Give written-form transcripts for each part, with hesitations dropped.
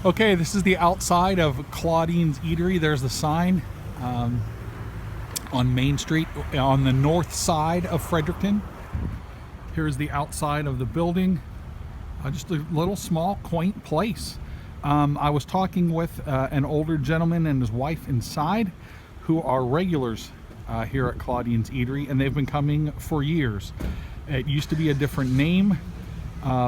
Okay, this is the outside of Claudine's Eatery. There's the sign on Main Street on the north side of Fredericton. Here's the outside of the building. Just a little small, quaint place. I was talking with an older gentleman and his wife inside who are regulars here at Claudine's Eatery, and they've been coming for years. It used to be a different name.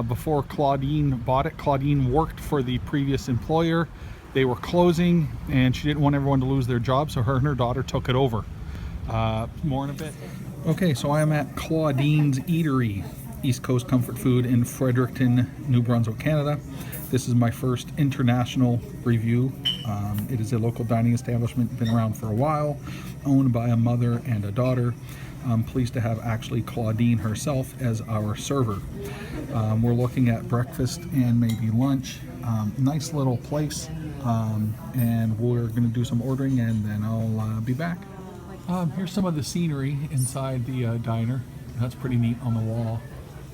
Before Claudine bought it, Claudine worked for the previous employer. They were closing and she didn't want everyone to lose their job, so her and her daughter took it over. More in a bit. Okay, so I am at Claudine's Eatery, East Coast Comfort Food in Fredericton, New Brunswick, Canada. This is my first international review. It is a local dining establishment, been around for a while, owned by a mother and a daughter. I'm pleased to have actually Claudine herself as our server. We're looking at breakfast and maybe lunch. Nice little place, and we're going to do some ordering and then I'll be back. Here's some of the scenery inside the diner. That's pretty neat on the wall.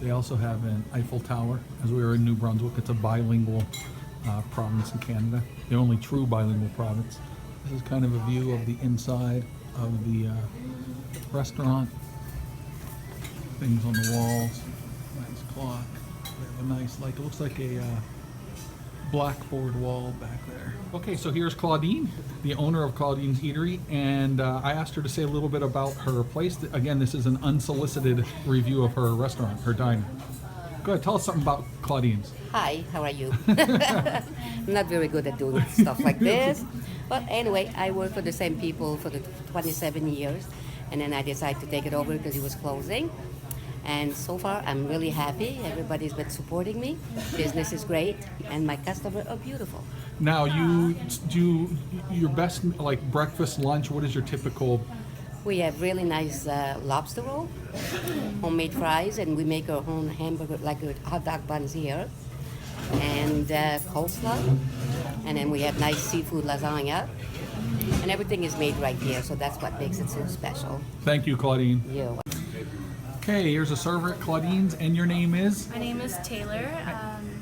They also have an Eiffel Tower. As we are in New Brunswick, it's a bilingual province in Canada, the only true bilingual province. This is kind of a view of the inside of the restaurant. Things on the walls, nice clock. We have a nice, like, it looks like a blackboard wall back there. Okay, so here's Claudine, the owner of Claudine's Eatery, and I asked her to say a little bit about her place. Again, this is an unsolicited review of her restaurant, her diner. Go ahead, tell us something about Claudine's. Hi, how are you? I'm not very good at doing stuff like this. But anyway, I worked for the same people for the 27 years. And then I decided to take it over because it was closing. And so far, I'm really happy. Everybody's been supporting me. Business is great. And my customers are beautiful. Now, you do your best, like, breakfast, lunch. What is your typical? We have really nice lobster roll, homemade fries, and we make our own hamburger, like hot dog buns here. And coleslaw. And then we have nice seafood lasagna. And everything is made right here, so that's what makes it so special. Thank you, Claudine. Yeah. Okay, here's a server at Claudine's, and your name is? My name is Taylor.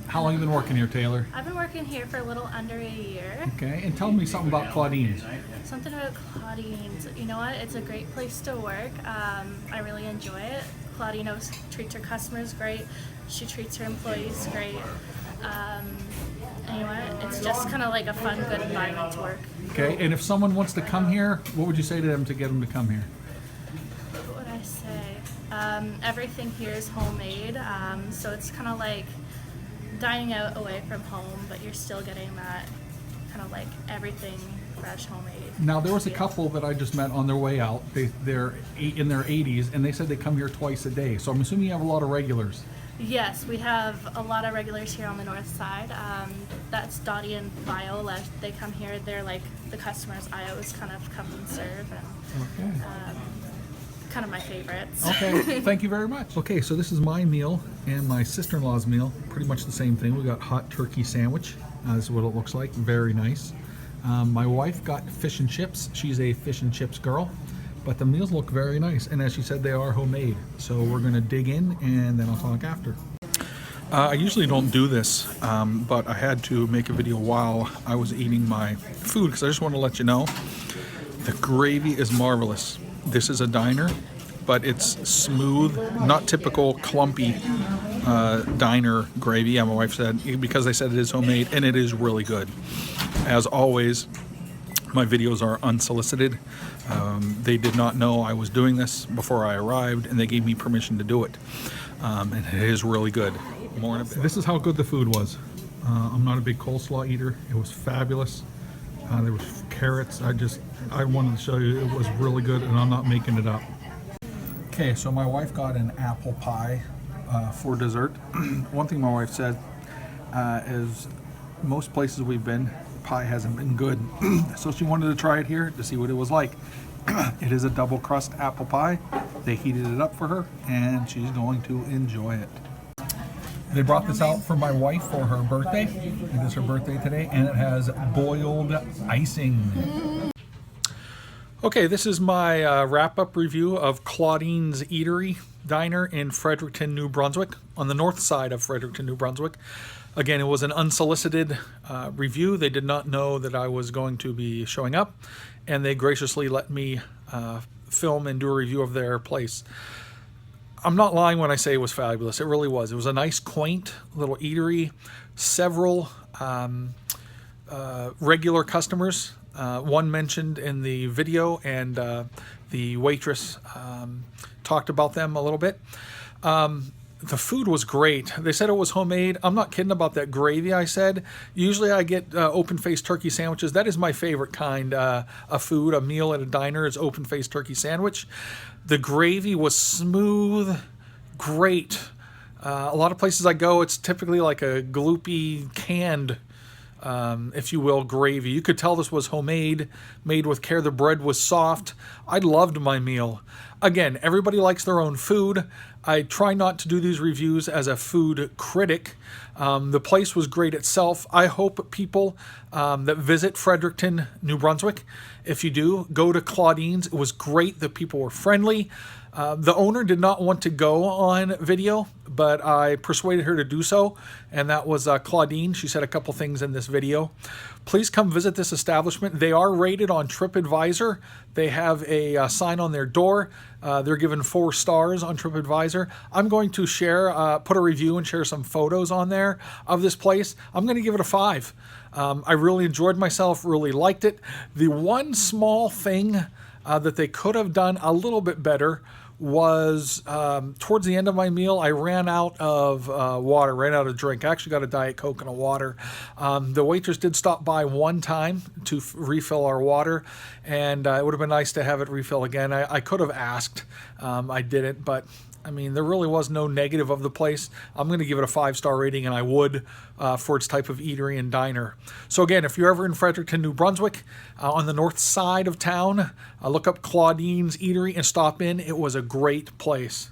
How long have you been working here, Taylor? I've been working here for a little under a year. Okay, and tell me something about Claudine's. Something about Claudine's. You know what? It's a great place to work. I really enjoy it. Claudine always treats her customers great. She treats her employees great. And you know what? It's just kind of like a fun, good environment to work. Okay, and if someone wants to come here, what would you say to them to get them to come here? What would I say? Everything here is homemade, so it's kind of like dining out away from home, but you're still getting that kind of like everything fresh, homemade. Now, there was a couple that I just met on their way out. They're in their 80s, and they said they come here twice a day. So I'm assuming you have a lot of regulars. Yes, we have a lot of regulars here on the north side. That's Dottie and Viola. They come here. They're like the customers I always kind of come and serve, and Okay. kind of my favorites. Okay, thank you very much. Okay, so this is my meal and my sister-in-law's meal. Pretty much the same thing. We got hot turkey sandwich. This is what it looks like. Very nice. My wife got fish and chips. She's a fish and chips girl. But the meals look very nice, and as she said, they are homemade. So we're gonna dig in, and then I'll talk after. I usually don't do this, but I had to make a video while I was eating my food, because I just want to let you know, the gravy is marvelous. This is a diner, but it's smooth, not typical clumpy diner gravy, yeah, my wife said, because they said it is homemade, and it is really good. As always, my videos are unsolicited. They did not know I was doing this before I arrived, and they gave me permission to do it. And it is really good. More in a bit. This is how good the food was. I'm not a big coleslaw eater. It was fabulous. There was carrots. I wanted to show you it was really good, and I'm not making it up. Okay, so my wife got an apple pie for dessert. One thing my wife said is most places we've been, pie hasn't been good. So she wanted to try it here to see what it was like. It is a double crust apple pie. They heated it up for her, and she's going to enjoy it. They brought this out for my wife for her birthday. It is her birthday today, and it has boiled icing. Okay, this is my wrap-up review of Claudine's Eatery Diner in Fredericton, New Brunswick, on the north side of Fredericton, New Brunswick. Again, it was an unsolicited review. They did not know that I was going to be showing up, and they graciously let me film and do a review of their place. I'm not lying when I say it was fabulous. It really was. It was a nice, quaint little eatery. Several regular customers. One mentioned in the video, and the waitress talked about them a little bit. The food was great. They said it was homemade. I'm not kidding about that gravy I said. Usually I get open-faced turkey sandwiches. That is my favorite kind of food. A meal at a diner is open-faced turkey sandwich. The gravy was smooth, great. A lot of places I go, it's typically like a gloopy, canned, if you will, gravy. You could tell this was homemade, made with care. The bread was soft. I loved my meal. Again, everybody likes their own food. I try not to do these reviews as a food critic. The place was great itself. I hope people that visit Fredericton, New Brunswick, if you do, go to Claudine's. It was great. The people were friendly. The owner did not want to go on video, but I persuaded her to do so, and that was Claudine. She said a couple things in this video. Please come visit this establishment. They are rated on TripAdvisor. They have a sign on their door. They're given 4 stars on TripAdvisor. I'm going to share, put a review and share some photos on there of this place. I'm going to give it a 5. I really enjoyed myself, really liked it. The one small thing that they could have done a little bit better was towards the end of my meal, I ran out of water, ran out of drink. I actually got a Diet Coke and a water. The waitress did stop by one time to refill our water, and it would have been nice to have it refill again. I could have asked. I didn't, but I mean, there really was no negative of the place. I'm going to give it a 5-star rating, and I would for its type of eatery and diner. So again, if you're ever in Fredericton, New Brunswick, on the north side of town, look up Claudine's Eatery and stop in. It was a great place.